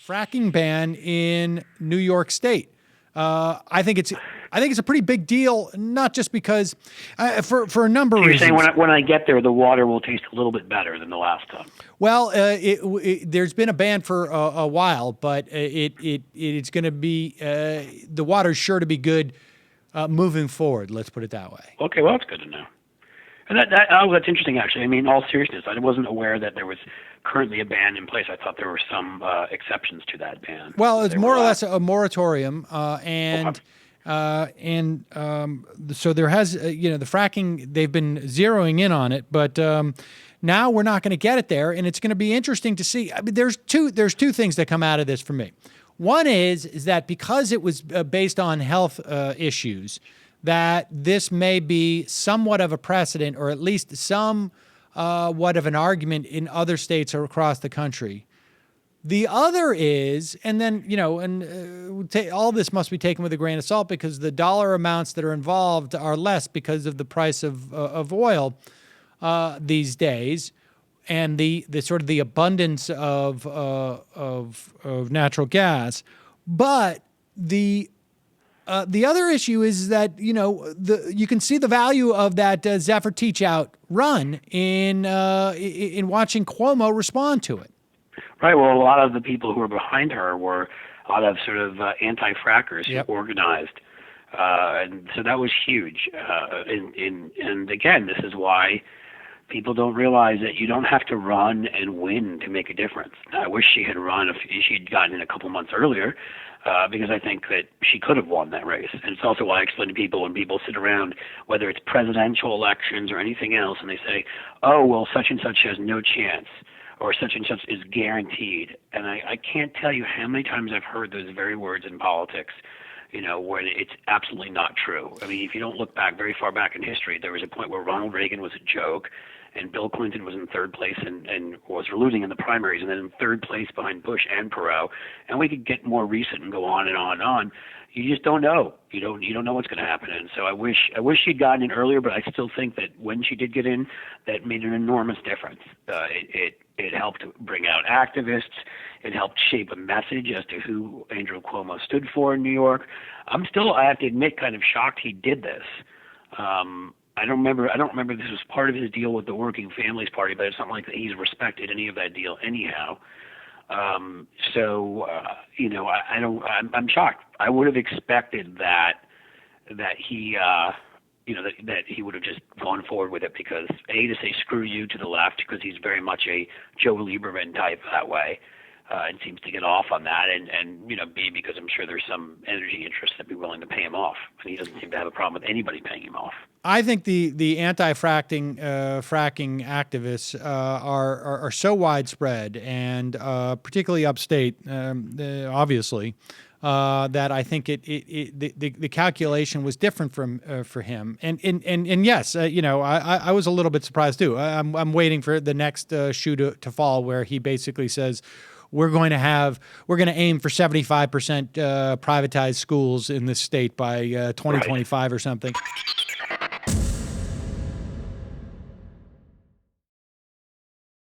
fracking ban in New York State. I think it's a pretty big deal, not just because for a number of You're reasons. saying when I get there, the water will taste a little bit better than the last time. Well, there's been a ban for a while, but it's going to be the water's sure to be good moving forward. Let's put it that way. Okay, well, that's good to know. And that's interesting, actually. I mean, in all seriousness, I wasn't aware that there was currently a ban in place. I thought there were some exceptions to that ban. Well, it's more or less a moratorium, and so there has, the fracking, they've been zeroing in on it, but now we're not going to get it there, and it's going to be interesting to see. I mean, there's two things that come out of this for me. One is that because it was based on health issues, that this may be somewhat of a precedent, or at least somewhat of an argument in other states or across the country. The other is, and then, all this must be taken with a grain of salt because the dollar amounts that are involved are less because of the price of oil these days, and the sort of the abundance of natural gas. But the other issue is that, you can see the value of that Zephyr Teach Out run in watching Cuomo respond to it. Right. Well, a lot of the people who were behind her were a lot of sort of anti-frackers Yep. who organized. And so that was huge. And again, this is why people don't realize that you don't have to run and win to make a difference. I wish she had run if she'd gotten in a couple months earlier, because I think that she could have won that race. And it's also why I explain to people when people sit around, whether it's presidential elections or anything else, and they say, oh, well, such and such has no chance, or such and such is guaranteed. And I can't tell you how many times I've heard those very words in politics, where it's absolutely not true. I mean, if you don't look back very far back in history, there was a point where Ronald Reagan was a joke, and Bill Clinton was in third place and was losing in the primaries, and then in third place behind Bush and Perot. And we could get more recent and go on and on and on. You just don't know. You don't know what's going to happen. And so I wish she'd gotten in earlier, but I still think that when she did get in, that made an enormous difference. It helped bring out activists. It helped shape a message as to who Andrew Cuomo stood for in New York. I'm still, I have to admit, kind of shocked he did this. I don't remember if this was part of his deal with the Working Families Party, but it's not like that he's respected any of that deal anyhow. I'm shocked. I would have expected that he, that he would have just gone forward with it because to say screw you to the left because he's very much a Joe Lieberman type that way. And seems to get off on that, and B, because I'm sure there's some energy interests that be willing to pay him off, and he doesn't seem to have a problem with anybody paying him off. I think the anti-fracking fracking activists are so widespread, and particularly upstate, obviously, that I think the calculation was different for him. And yes, I was a little bit surprised too. I'm waiting for the next shoe to fall where he basically says, we're going to aim for 75% privatized schools in this state by 2025 or something.